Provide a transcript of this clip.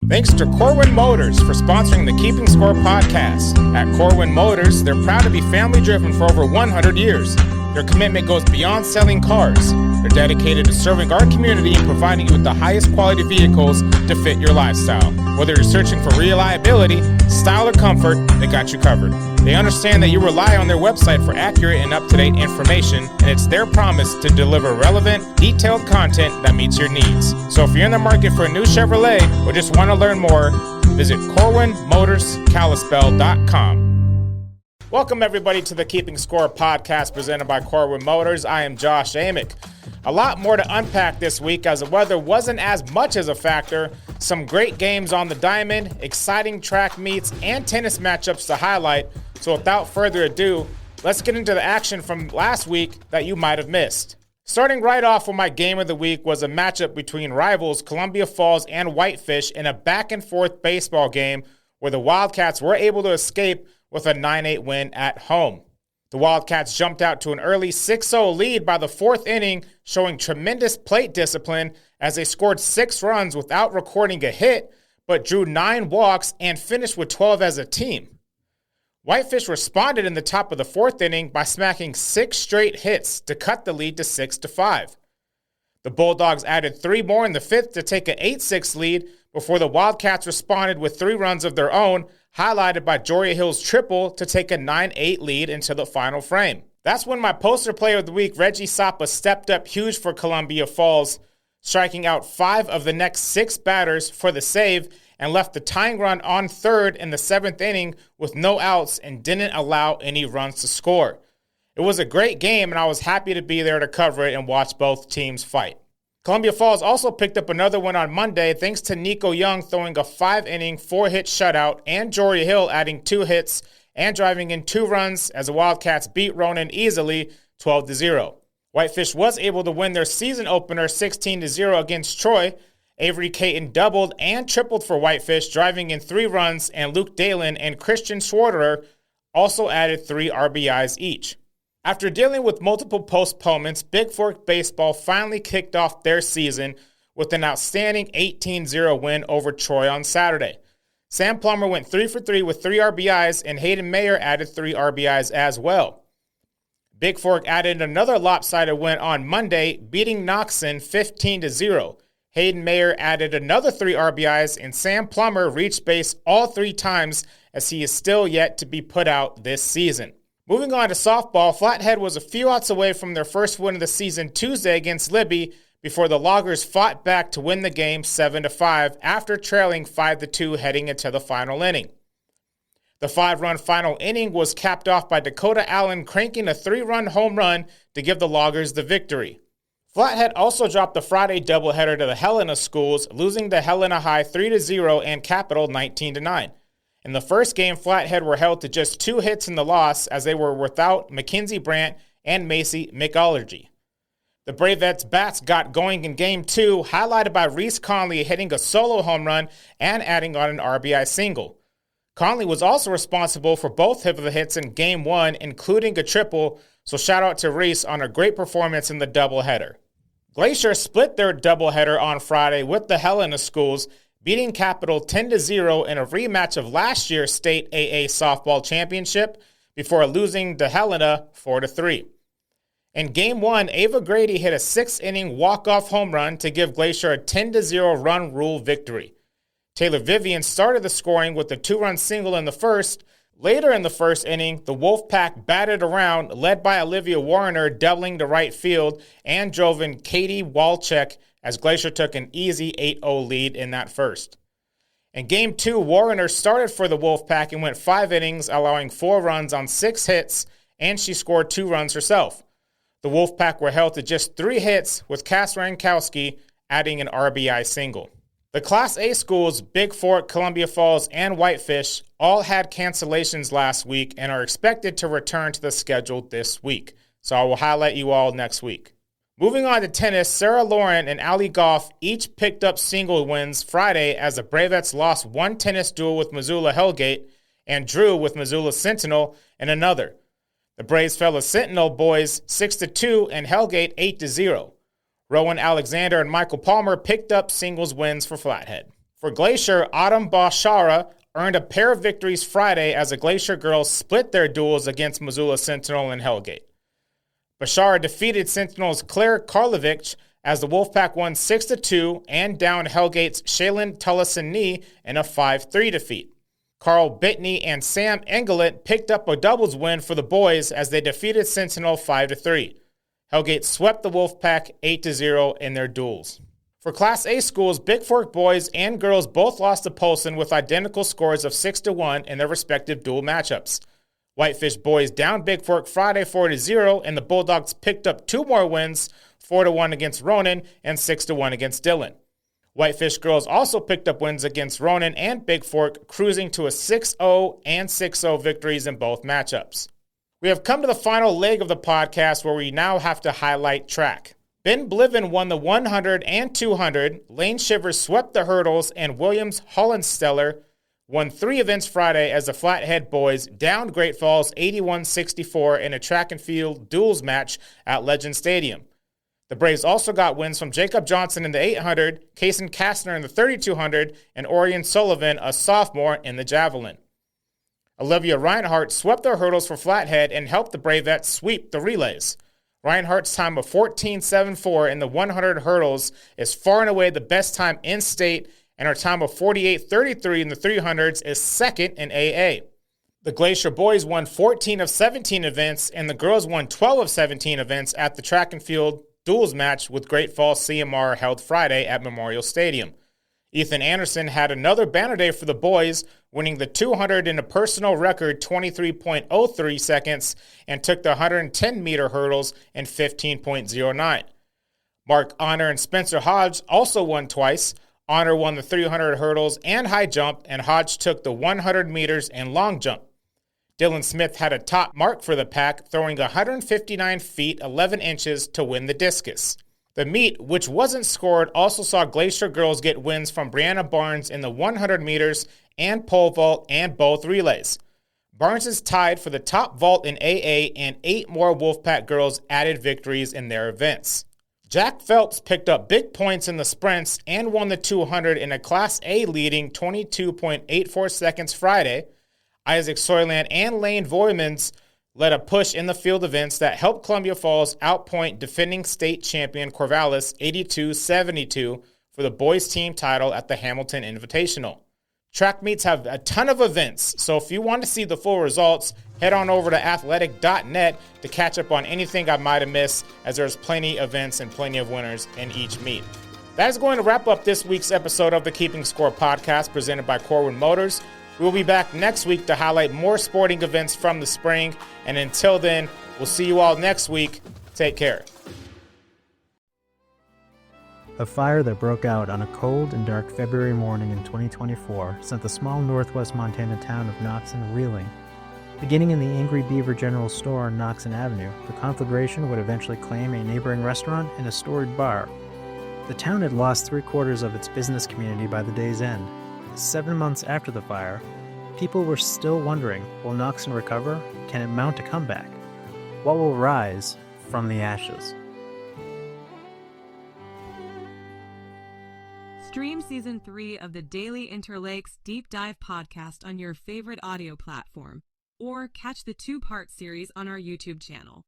Thanks to Corwin Motors for sponsoring the Keeping Score podcast. At Corwin Motors, they're proud to be family-driven for over 100 years. Their commitment goes beyond selling cars. They're dedicated to serving our community and providing you with the highest quality vehicles to fit your lifestyle. Whether you're searching for reliability, style, or comfort, they got you covered. They understand that you rely on their website for accurate and up-to-date information, and it's their promise to deliver relevant, detailed content that meets your needs. So if you're in the market for a new Chevrolet or just want to learn more, visit CorwinMotorsKalispell.com. Welcome everybody to the Keeping Score podcast presented by Corwin Motors. I am Josh Amick. A lot more to unpack this week as the weather wasn't as much as a factor. Some great games on the diamond, exciting track meets, and tennis matchups to highlight. So without further ado, let's get into the action from last week that you might have missed. Starting right off with my game of the week was a matchup between rivals Columbia Falls and Whitefish in a back-and-forth baseball game where the Wildcats were able to escape with a 9-8 win at home. The Wildcats jumped out to an early 6-0 lead by the fourth inning, showing tremendous plate discipline as they scored 6 runs without recording a hit, but drew 9 walks and finished with 12 as a team. Whitefish responded in the top of the fourth inning by smacking 6 straight hits to cut the lead to 6-5. The Bulldogs added 3 more in the fifth to take an 8-6 lead before the Wildcats responded with 3 runs of their own, highlighted by Joria Hill's triple to take a 9-8 lead into the final frame. That's when my poster player of the week, Reggie Sapa, stepped up huge for Columbia Falls, striking out 5 of the next 6 batters for the save and left the tying run on third in the 7th inning with no outs and didn't allow any runs to score. It was a great game, and I was happy to be there to cover it and watch both teams fight. Columbia Falls also picked up another win on Monday thanks to Nico Young throwing a 5-inning, 4-hit shutout and Joria Hill adding 2 hits and driving in 2 runs as the Wildcats beat Ronan easily 12-0. Whitefish was able to win their season opener 16-0 against Troy. Avery Caton doubled and tripled for Whitefish, driving in 3 runs, and Luke Dalen and Christian Schwarterer also added 3 RBIs each. After dealing with multiple postponements, Big Fork Baseball finally kicked off their season with an outstanding 18-0 win over Troy on Saturday. Sam Plummer went 3 for 3 with 3 RBIs, and Hayden Mayer added 3 RBIs as well. Big Fork added another lopsided win on Monday, beating Knoxon 15-0. Hayden Mayer added another 3 RBIs, and Sam Plummer reached base all 3 times as he is still yet to be put out this season. Moving on to softball, Flathead was a few outs away from their first win of the season Tuesday against Libby before the Loggers fought back to win the game 7-5 after trailing 5-2 heading into the final inning. The 5-run final inning was capped off by Dakota Allen cranking a 3-run home run to give the Loggers the victory. Flathead also dropped the Friday doubleheader to the Helena schools, losing to Helena High 3-0 and Capital 19-9. In the first game, Flathead were held to just 2 hits in the loss as they were without Mackenzie Brandt and Macy McAllergy. The Bravettes' bats got going in Game 2, highlighted by Reese Conley hitting a solo home run and adding on an RBI single. Conley was also responsible for both of the hits in Game 1, including a triple, so shout out to Reese on a great performance in the doubleheader. Glacier split their doubleheader on Friday with the Helena schools, beating Capital 10-0 in a rematch of last year's state AA softball championship before losing to Helena 4-3. In Game 1, Ava Grady hit a 6-inning walk-off home run to give Glacier a 10-0 run rule victory. Taylor Vivian started the scoring with a 2-run single in the first. Later in the first inning, the Wolfpack batted around, led by Olivia Warner doubling to right field and drove in Katie Walczek as Glacier took an easy 8-0 lead in that first. In Game 2, Warner started for the Wolfpack and went 5 innings, allowing 4 runs on 6 hits, and she scored 2 runs herself. The Wolfpack were held to just 3 hits, with Cass Rankowski adding an RBI single. The Class A schools, Big Fork, Columbia Falls, and Whitefish, all had cancellations last week and are expected to return to the schedule this week. So I will highlight you all next week. Moving on to tennis, Sarah Lauren and Ali Goff each picked up single wins Friday as the Bravettes lost one tennis duel with Missoula Hellgate and drew with Missoula Sentinel in another. The Braves fell to Sentinel boys 6-2 and Hellgate 8-0. Rowan Alexander and Michael Palmer picked up singles wins for Flathead. For Glacier, Autumn Bashara earned a pair of victories Friday as the Glacier girls split their duels against Missoula Sentinel and Hellgate. Bashara defeated Sentinel's Claire Karlovic as the Wolfpack won 6-2 and downed Hellgate's Shaylin Tullison-Nee in a 5-3 defeat. Carl Bittney and Sam Engelet picked up a doubles win for the boys as they defeated Sentinel 5-3. Hellgate swept the Wolfpack 8-0 in their duels. For Class A schools, Big Fork boys and girls both lost to Polson with identical scores of 6-1 in their respective dual matchups. Whitefish boys downed Big Fork Friday 4-0, and the Bulldogs picked up 2 more wins, 4-1 against Ronan and 6-1 against Dillon. Whitefish girls also picked up wins against Ronan and Big Fork, cruising to a 6-0 and 6-0 victories in both matchups. We have come to the final leg of the podcast where we now have to highlight track. Ben Bliven won the 100 and 200, Lane Shivers swept the hurdles, and Williams Hollensteller won 3 events Friday as the Flathead boys downed Great Falls 81-64 in a track and field duels match at Legend Stadium. The Braves also got wins from Jacob Johnson in the 800, Kaysen Kastner in the 3200, and Orion Sullivan, a sophomore, in the javelin. Olivia Reinhardt swept the hurdles for Flathead and helped the Bravettes sweep the relays. Reinhardt's time of 14.74 in the 100 hurdles is far and away the best time in state, and her time of 48.33 in the 300s is second in AA. The Glacier boys won 14 of 17 events, and the girls won 12 of 17 events at the track and field duels match with Great Falls CMR held Friday at Memorial Stadium. Ethan Anderson had another banner day for the boys, winning the 200 in a personal record 23.03 seconds and took the 110-meter hurdles in 15.09. Mark Honor and Spencer Hodge also won twice. Honor won the 300 hurdles and high jump, and Hodge took the 100 meters and long jump. Dylan Smith had a top mark for the pack, throwing 159 feet 11 inches to win the discus. The meet, which wasn't scored, also saw Glacier girls get wins from Brianna Barnes in the 100 meters and pole vault and both relays. Barnes is tied for the top vault in AA, and 8 more Wolfpack girls added victories in their events. Jack Phelps picked up big points in the sprints and won the 200 in a Class A leading 22.84 seconds Friday. Isaac Soyland and Lane Voymans led a push in the field events that helped Columbia Falls outpoint defending state champion Corvallis 82-72 for the boys team title at the Hamilton Invitational. Track meets have a ton of events, so if you want to see the full results, head on over to athletic.net to catch up on anything I might have missed, as there's plenty of events and plenty of winners in each meet. That is going to wrap up this week's episode of the Keeping Score podcast presented by Corwin Motors. We will be back next week to highlight more sporting events from the spring. And until then, we'll see you all next week. Take care. A fire that broke out on a cold and dark February morning in 2024 sent the small northwest Montana town of Noxon reeling. Beginning in the Angry Beaver General Store on Noxon Avenue, the conflagration would eventually claim a neighboring restaurant and a storied bar. The town had lost 3/4 of its business community by the day's end. 7 months after the fire, people were still wondering, will Noxon recover? Can it mount a comeback? What will rise from the ashes? Stream Season 3 of the Daily Interlakes Deep Dive podcast on your favorite audio platform, or catch the 2-part series on our YouTube channel.